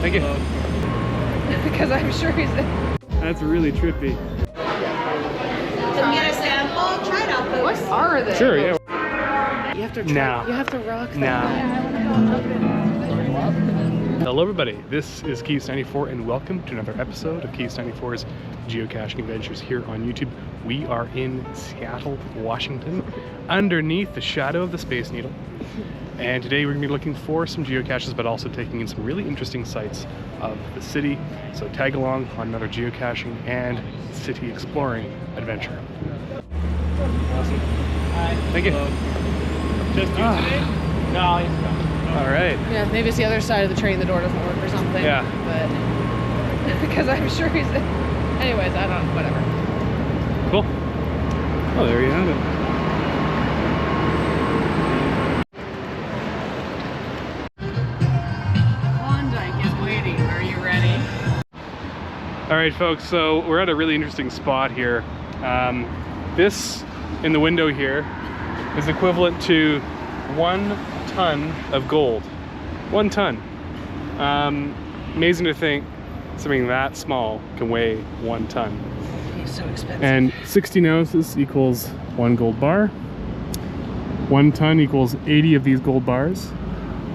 Thank you. Because I'm sure he's... That's really trippy. Can we get a sample? Try it out, folks. What are they? Sure, yeah. You have to try, No. You have to rock them. No. Yeah, I want to go up it. Hello everybody, this is Keys 94 and welcome to another episode of Keys 94's Geocaching Adventures here on YouTube. We are in Seattle, Washington, underneath the shadow of the Space Needle. And today we're going to be looking for some geocaches, but also taking in some really interesting sights of the city. So tag along on another geocaching and city exploring adventure. Awesome. Thank you. Just you today? No, he's not. All right. Yeah, maybe it's the other side of the train, the door doesn't work or something. Yeah. But because I'm sure he's... Anyways, I don't know, whatever. Cool. Oh, there you have it. Klondike is waiting. Are you ready? All right, folks, so we're at a really interesting spot here. This in the window here is equivalent to 1 ton of gold. 1 ton. Amazing to think something that small can weigh 1 ton. It's so expensive. And 16 ounces equals 1 gold bar. 1 ton equals 80 of these gold bars.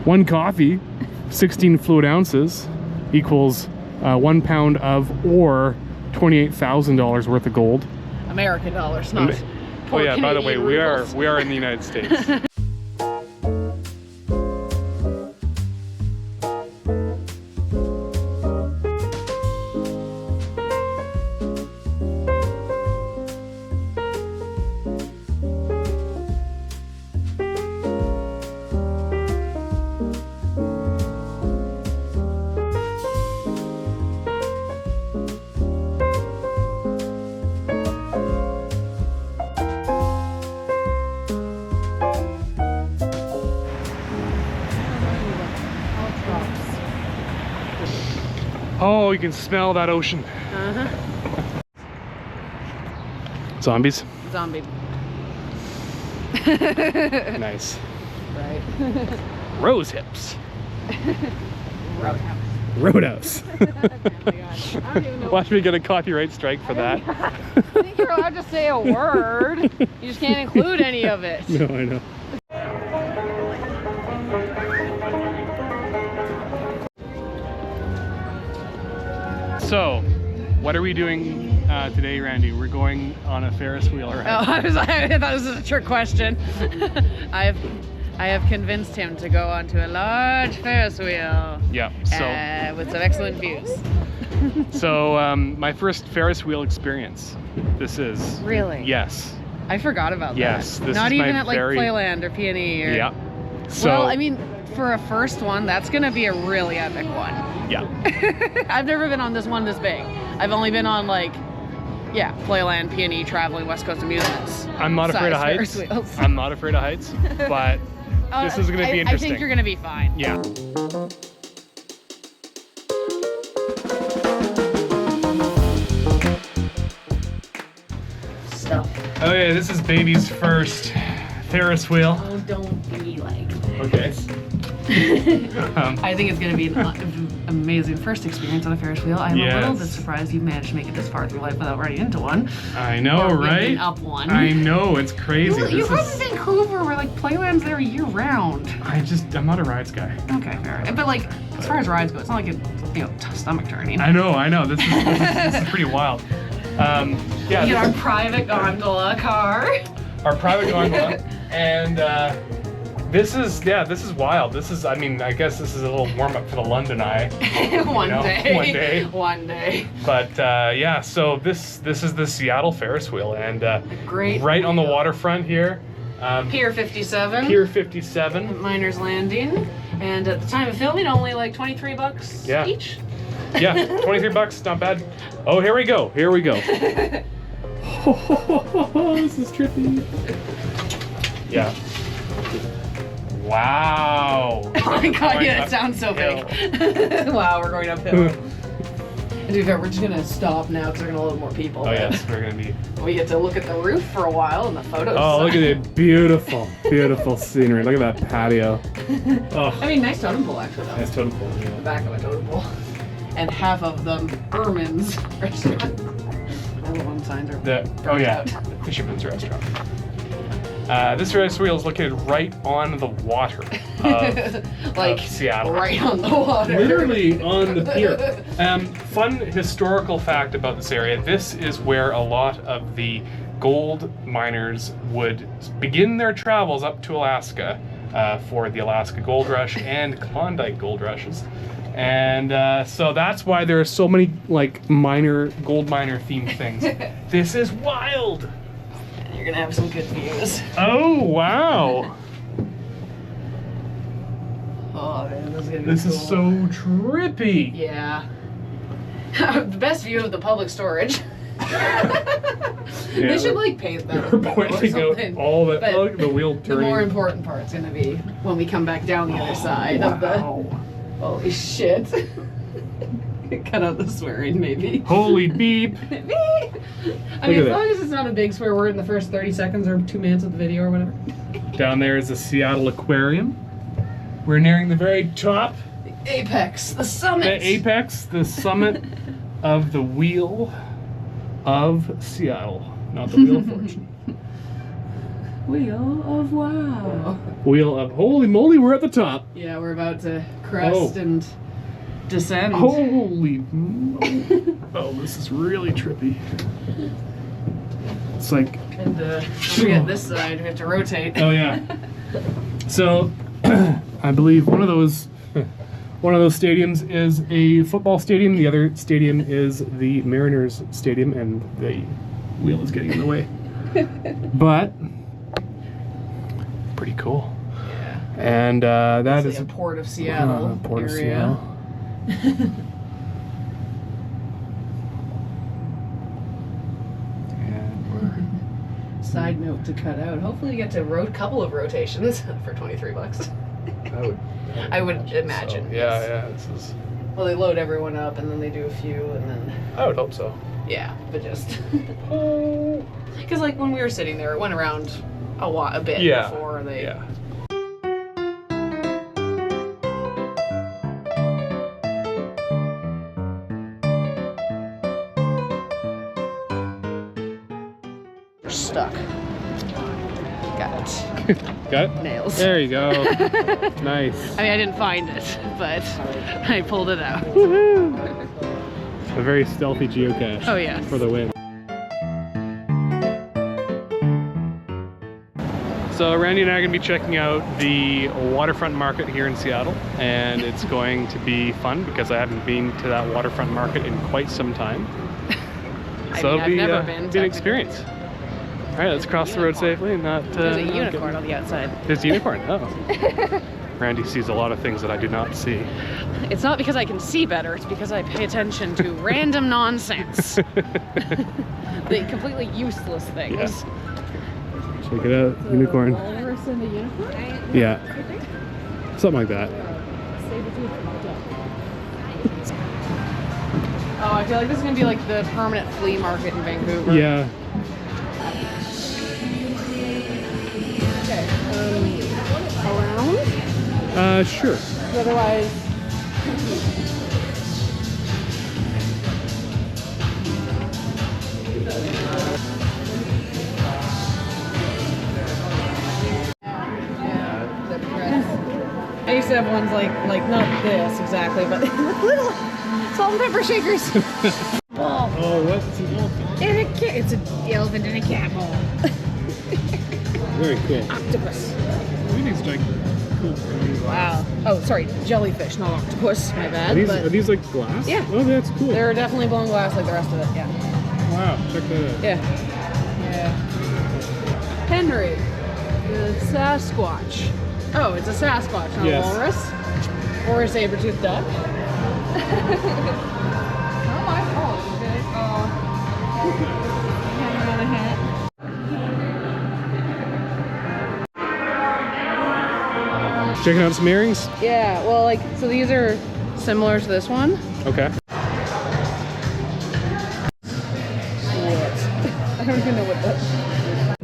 1 coffee, 16 fluid ounces, equals 1 pound of or $28,000 worth of gold. American dollars, not. Oh yeah, by the way, Canadian rubles. we are in the United States. Oh, you can smell that ocean. Uh-huh. Zombies. Zombie. Nice. Right. Rose hips. Roadhouse. Roadhouse. Oh my gosh. I don't even know. Watch me get a copyright strike for that. I think you're allowed to say a word. You just can't include any of it. No, I know. So, what are we doing today, Randy? We're going on a Ferris wheel, right? Oh, I thought this was a trick question. I have convinced him to go onto a large Ferris wheel. Yeah. So, with some excellent views. my first Ferris wheel experience. This is. Really? Yes. I forgot about Yes. that. This Not is even my at like very... Playland or P&E or... Yeah. So. Well, I mean, for a first one, that's gonna be a really epic one. Yeah. I've never been on this one this big. I've only been on like, yeah, Playland, P&E, traveling West Coast amusements. I'm not afraid of heights. Ferris wheels. I'm not afraid of heights, but this is going to be interesting. I think you're gonna be fine. Yeah. Stuff. Okay, this is baby's first Ferris wheel. Oh, don't be like Okay. this. I think it's gonna be an amazing first experience on a Ferris wheel. I'm a little bit surprised you managed to make it this far through life without running into one. I know, Or right? ripping up one. I know, it's crazy. You live in Vancouver where like Playland's there year round. I'm not a rides guy. Okay, fair. But like, as far as rides go, it's not like it's stomach turning. I know. This is pretty wild. Yeah. Get our private gondola car. Our private gondola, and this is wild. I guess this is a little warm up for the London Eye. One day. One day. But yeah, so this is the Seattle Ferris wheel, and Great right on the wheel. waterfront here. Pier 57. Pier 57. Miners Landing, and at the time of filming, only like $23 Yeah. each. Yeah, $23, not bad. Oh, here we go. Here we go. This is trippy. Yeah. Wow. Oh my god, Going yeah, it sounds so uphill. big. Wow, we're going uphill. And to be fair, we're just gonna stop now because we're gonna load more people. Oh yes, we're gonna be. We get to look at the roof for a while and the photos. Oh, look at it. Beautiful, beautiful scenery. Look at that patio. Oh, I mean, nice totem pole actually though. nice totem pole. The Yeah. back of a totem pole. And half of them Ermin's restaurant. All the one signs are Oh yeah, out. Fisherman's Restaurant. This Ferris wheel is located right on the water of, like of Seattle. right on the water. Literally on the pier. Fun historical fact about this area, this is where a lot of the gold miners would begin their travels up to Alaska for the Alaska Gold Rush and Klondike Gold Rushes. And so that's why there are so many like gold miner themed things. This is wild. You're gonna have some good views. Oh wow. Oh man, this is gonna be This cool. is so trippy. Yeah. The best view of the public storage. They should like paint that. We're pointing out all the, But look, the wheel the turning. more important part's gonna be when we come back down the other side of the. Holy shit. Cut out the swearing, maybe. Holy beep. I mean, Look as at long as it's not a big swear word in the first 30 seconds or 2 minutes of the video or whatever. Down there is the Seattle Aquarium. We're nearing the very top. The apex, the summit. The apex, the summit of the Wheel of Seattle. Not the Wheel of Fortune. Wheel of wow. Wheel of, holy moly, we're at the top. Yeah, we're about to crest Oh. and descend. Holy moly. Oh, this is really trippy. It's like, And don't forget this side, we have to rotate. oh yeah. So, I believe one of those stadiums is a football stadium. The other stadium is the Mariners Stadium, and the wheel is getting in the way. But pretty cool. Yeah. And that It's is a Port of Seattle Port of area. Seattle. And we're Side note to cut out. Hopefully, you get to couple of rotations for $23. I would imagine. So, yeah. This is. Well, they load everyone up and then they do a few and then I would hope so. yeah, but just because like when we were sitting there, it went around a bit Yeah. before they. Yeah. We're stuck. Got it. Got it? Nails. There you go. Nice. I mean, I didn't find it, but I pulled it out. Woohoo! A very stealthy geocache. Oh, yes. For the win. So Randy and I are going to be checking out the waterfront market here in Seattle, and it's going to be fun because I haven't been to that waterfront market in quite some time. So I've never been, an experience. All right, let's cross the road safely and not. There's a unicorn on the outside. There's a unicorn. Oh. Randy sees a lot of things that I do not see. It's not because I can see better, it's because I pay attention to random nonsense. The completely useless things. Yeah. Check it out, unicorn. Walrus and a unicorn? Yeah, something like that. Oh, I feel like this is gonna be like the permanent flea market in Vancouver. Yeah. Okay. Around? Sure. Otherwise. I used to have ones like not this exactly, but little salt and pepper shakers. Ball. Oh, what? It's an elephant. And a cat. It's an elephant and a cat ball. Very cool. Octopus. These like cool. Wow. Oh, sorry, jellyfish, not octopus. My bad. Are these like glass? Yeah. Oh, that's cool. They're definitely blown glass like the rest of it. Yeah. Wow, check that out. Yeah. Yeah. Henry, the Sasquatch. Oh, it's a Sasquatch, not Yes. a walrus. Or a saber-toothed duck. Not my fault, okay? Oh. Hanging on a hat. Checking out some earrings? Yeah, well, like, so these are similar to this one. Okay. What? I don't even know what that.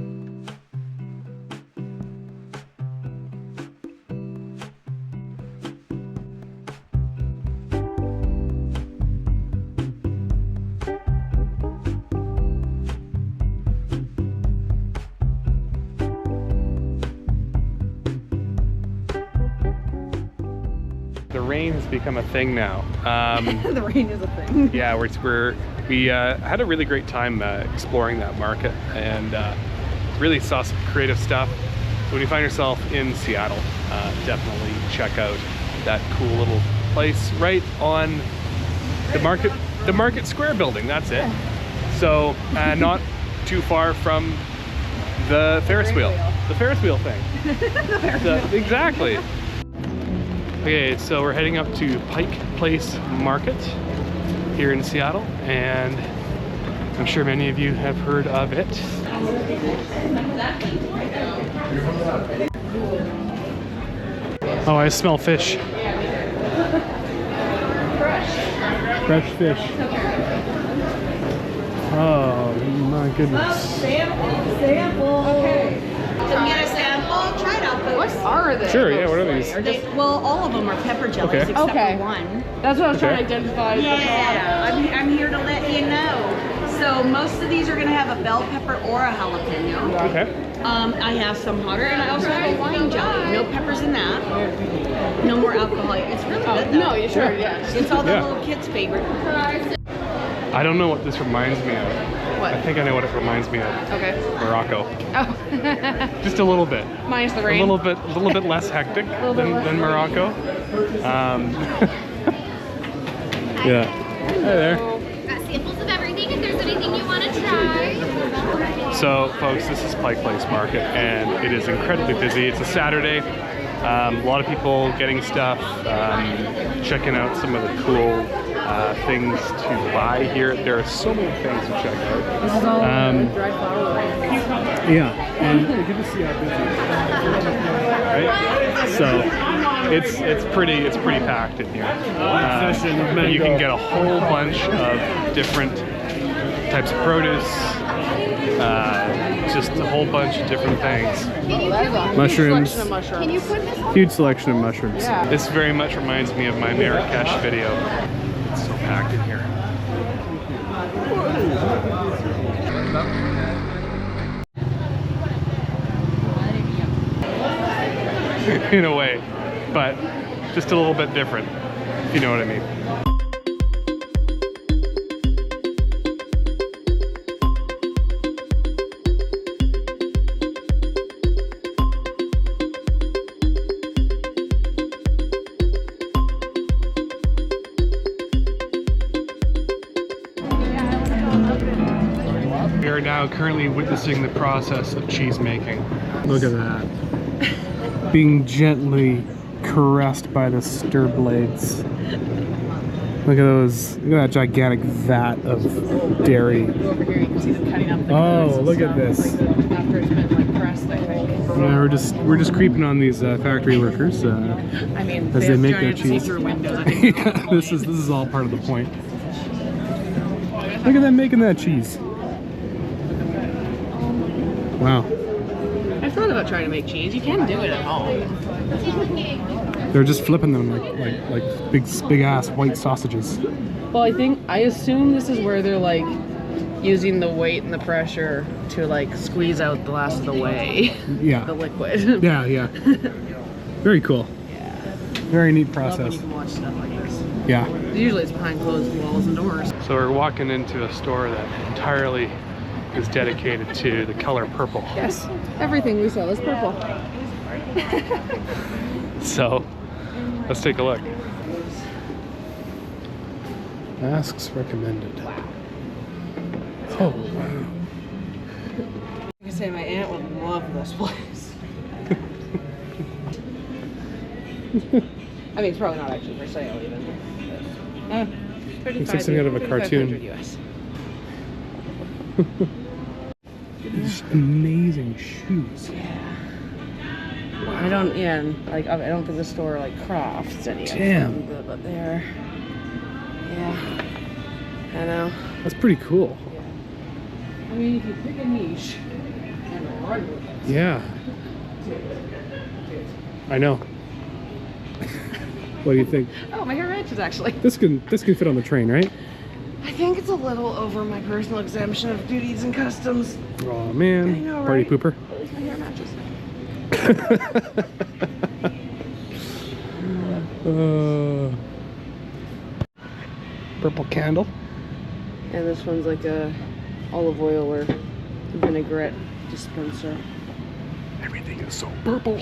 rain has become a thing now. The rain is a thing. Yeah, we had a really great time exploring that market and really saw some creative stuff. So when you find yourself in Seattle, definitely check out that cool little place right on the Market Square building. That's it. So not too far from the Ferris wheel. The Ferris wheel thing. The Ferris wheel. Exactly. Okay, so we're heading up to Pike Place Market here in Seattle, and I'm sure many of you have heard of it. Oh, I smell fish. Fresh fish. Oh my goodness. Sample. Okay. Can we get a sample? Try it out. What are they? Sure, yeah, what are these? Well, all of them are pepper jellies Okay. except for one. That's what I was trying to Okay. identify. Yeah, I'm here to let you know. So most of these are going to have a bell pepper or a jalapeno. Okay. I have some hotter, and I also have a wine jelly. No peppers in that. No more alcohol. It's really good though. No, you sure? Yeah. It's all the Yeah. little kids' favorite. I don't know what this reminds me of. What? I think I know what it reminds me of. Okay. Morocco. Oh. Just a little bit. Minus the A rain. little bit less hectic than Morocco. Yeah. Hi there. Got samples of everything if there's anything you want to try. So, folks, this is Pike Place Market, and it is incredibly busy. It's a Saturday. A lot of people getting stuff, checking out some of the cool things to buy here. There are so many things to check out. This is all dried flower. Yeah, and good to see how busy it is. Right? So it's pretty packed in here. You can get a whole bunch of different types of produce. Just a whole bunch of different things. Mushrooms. Can you put this on? Huge selection of mushrooms. Yeah. This very much reminds me of my Marrakesh video. It's so packed in here. In a way, but just a little bit different, if you know what I mean. We are now currently witnessing the process of cheese making. Look at that. Being gently caressed by the stir blades. Look at those, look at that gigantic vat of dairy. Go over here, you can see them cutting up the Oh, colors and look at stuff, this. like, after it's been like pressed, I think. Yeah, we're just creeping on these factory workers I mean, as they have make their giant cheese. see-through windows. I think Yeah, this is all part of the point. Look at them making that cheese. Wow. I thought about trying to make cheese. You can do it at home. They're just flipping them like big ass white sausages. Well, I assume this is where they're like using the weight and the pressure to like squeeze out the last of the whey, Yeah. the liquid. Yeah. Very cool. Yeah. Very neat Love when process. you can watch stuff like this. Yeah. Usually it's behind closed walls and doors. So we're walking into a store that entirely is dedicated to the color purple. Yes. Everything we sell is purple. So let's take a look. Masks recommended. Oh, wow. I can say my aunt would love this place. I mean, it's probably not actually for sale even. Looks like something out of a cartoon. US. These amazing shoes. I don't think the store like crafts any Damn. of them, but they're, yeah, I know. That's pretty cool. Yeah. I mean, if you pick a niche and run with it. Yeah. I know. What do you think? Oh, my hair matches actually. This can fit on the train, right? I think it's a little over my personal exemption of duties and customs. Oh man. I know, Party right? pooper. At least my hair matches. Purple candle. And this one's like a olive oil or vinaigrette dispenser. Everything is so purple.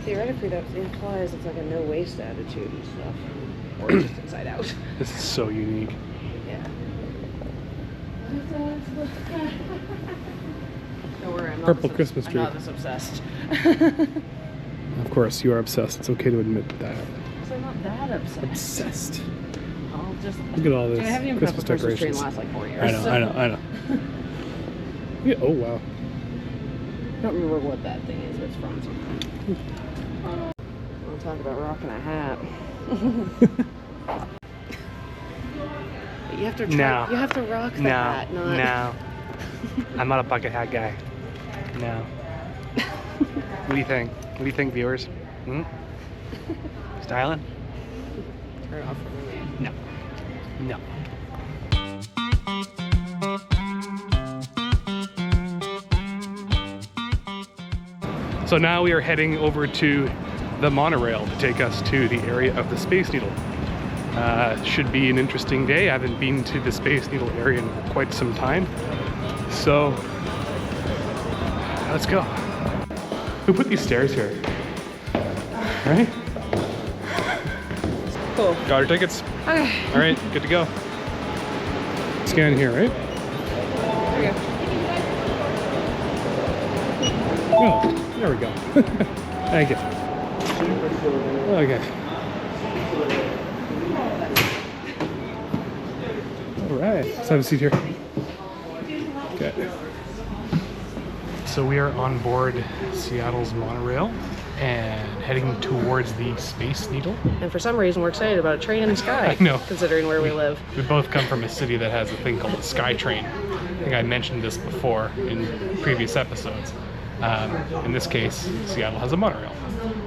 Theoretically, that implies it's like a no waste attitude and stuff. Or it's just inside out. This is so unique. Yeah. Don't worry, I'm not Purple this Christmas tree. I'm not this obsessed. Of course, you are obsessed. It's okay to admit that. Because I'm not that obsessed. Obsessed. I'll just Look at all this I haven't even Christmas put up a Christmas tree in the decorations. last like 4 years. I know, so I know. Yeah, oh wow. I don't remember what that thing is, but it's from something. We'll talk about rocking a hat. But you have to try, No. you have to rock the No, hat, not no. I'm not a bucket hat guy. No. What do you think? What do you think, viewers? Hmm? Styling? turn off for me. No. No. So now we are heading over to the monorail to take us to the area of the Space Needle. Should be an interesting day. I haven't been to the Space Needle area in quite some time. So, let's go. Who put these stairs here? Right? Cool. Got our tickets. Okay. All right, good to go. Scan here, right? Okay. Oh, there we go. Thank you. Okay. All right, let's have a seat here. Okay. So we are on board Seattle's monorail and heading towards the Space Needle. And for some reason, we're excited about a train in the sky. I know. Considering where we live. We both come from a city that has a thing called the SkyTrain. I think I mentioned this before in previous episodes. In this case, Seattle has a monorail.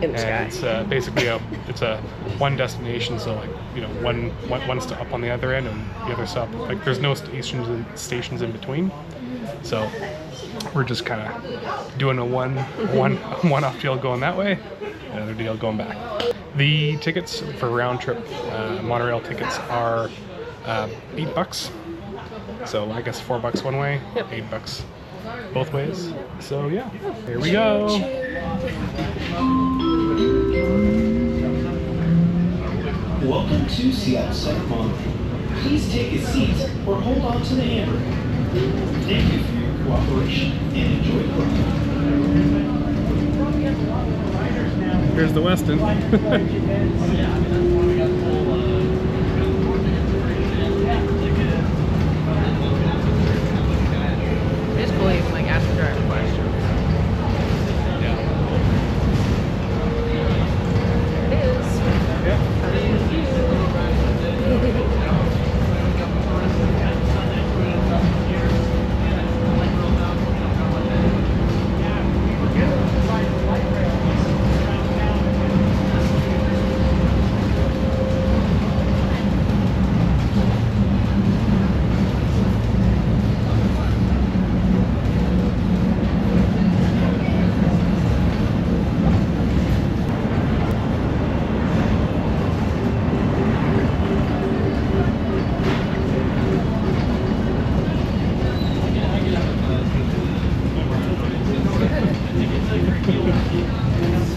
In the And sky. it's basically it's a one destination, so like, you know, one stop on the other end and the other stop, like there's no stations in between. So we're just kind of doing a one-off deal going that way, another deal going back. The tickets for round trip monorail tickets are $8. So I guess $4 one way, Yep. $8 both ways. So yeah, here we go. Welcome to Seattle Center Monorail. Please take a seat or hold on to the handle. Thank you for your cooperation and enjoy the ride. Here's the Westin. It's cool you can like ask the driver questions. Yeah. There it is.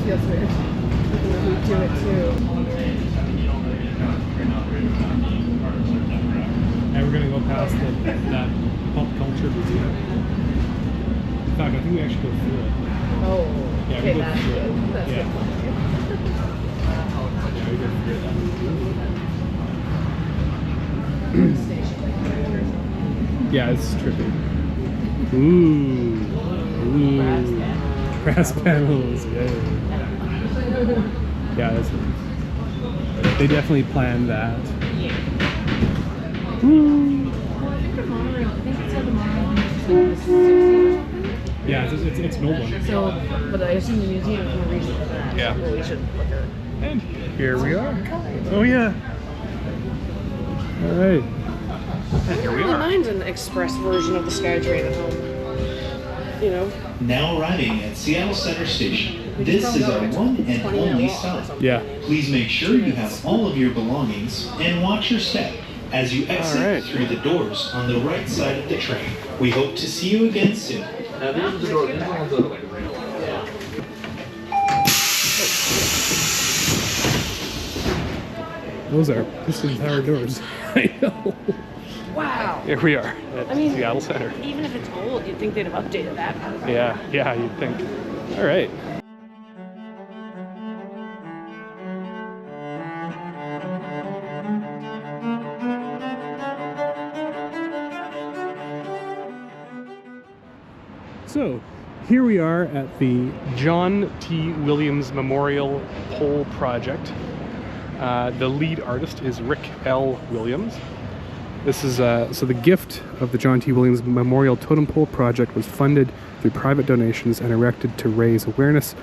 Feels weird. We do it too. And we're gonna go past that pop culture museum. In fact, I think we actually go through it. Oh, Yeah, okay, we go that's through it. good. That's Yeah. good. Yeah, we go through that. Yeah, it's trippy. Ooh. Brass panels. Yeah. Yeah, that's nice. They definitely planned that. Yeah, it's an old one. So, but I assume the museum is more recent than that. Yeah. Well, we should look at it. And here we are. Oh yeah. All right. And here we are. Mine's an express version of the SkyTrain at home. you know. Now arriving at Seattle Center Station. This is our one and only stop. Yeah. Please make sure you have all of your belongings and watch your step as you exit through the doors on the right side of the train. We hope to see you again soon. Those are piston-powered doors. I know. Wow. Here we are at Seattle Center. Even if it's old, you'd think they'd have updated that. Yeah, you'd think. All right. So, here we are at the John T. Williams Memorial Pole Project. The lead artist is Rick L. Williams. This is so the gift of the John T. Williams Memorial Totem Pole Project was funded through private donations and erected to raise awareness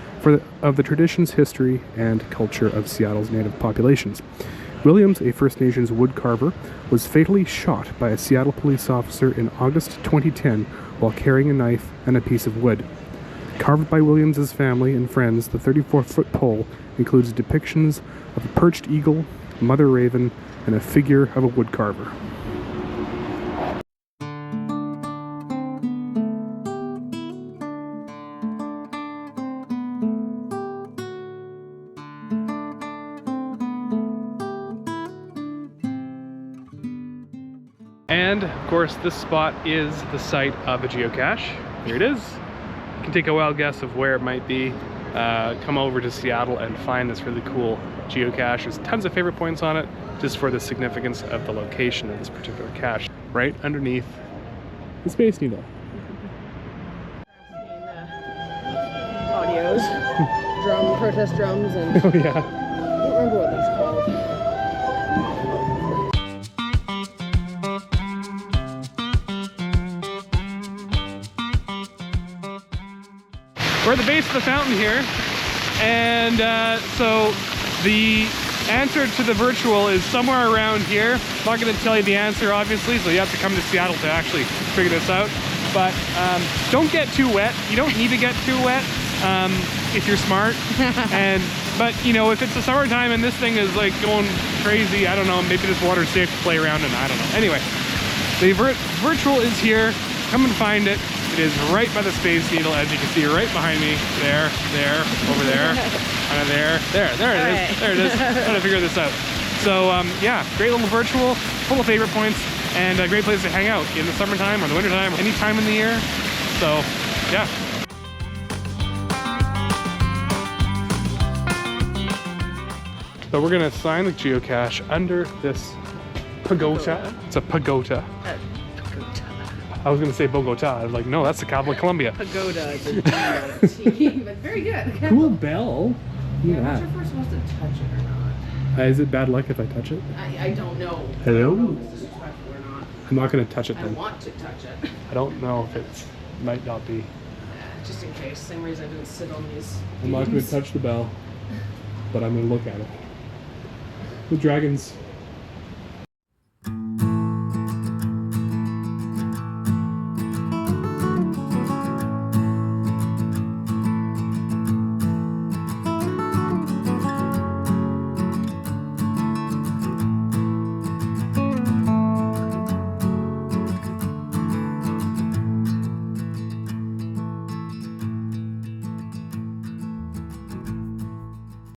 of the traditions, history, and culture of Seattle's native populations. Williams, a First Nations woodcarver, was fatally shot by a Seattle police officer in August 2010 while carrying a knife and a piece of wood. Carved by Williams's family and friends, the 34-foot pole includes depictions of a perched eagle, mother raven, and a figure of a woodcarver. And of course, this spot is the site of a geocache. Here it is. You can take a wild guess of where it might be. Come over to Seattle and find this really cool geocache. There's tons of favorite points on it, just for the significance of the location of this particular cache, right underneath the Space Needle. Audios, protest drums, and Oh yeah. I don't remember what these called. We're at the base of the fountain here, and so the answer to the virtual is somewhere around here. I'm not going to tell you the answer, obviously, so you have to come to Seattle to actually figure this out. But don't get too wet. You don't need to get too wet if you're smart. But you know, if it's the summertime and this thing is like going crazy, I don't know, maybe this water's safe to play around in, I don't know. Anyway, the virtual is here. Come and find it. It is right by the Space Needle, as you can see right behind me. There, over there, kind of there it is. There it is. Trying to figure this out. So yeah, great little virtual, full of favorite points, and a great place to hang out in the summertime or the wintertime, any time in the year. So yeah. So we're gonna sign the geocache under this pagoda. It's a pagoda. I was gonna say Bogota. I was like, no, that's the capital of Colombia. Pagoda is a T, but very good. Cool bell. Yeah, I'm not sure if we're supposed to touch it or not. Is it bad luck if I touch it? I don't know. Hello? I don't know if it's disrespectful or not. I'm not gonna touch it I then. want to touch it. I don't know if it might not be. Just in case. Same reason I didn't sit on these. I'm not gonna touch the bell, but I'm gonna look at it. The dragons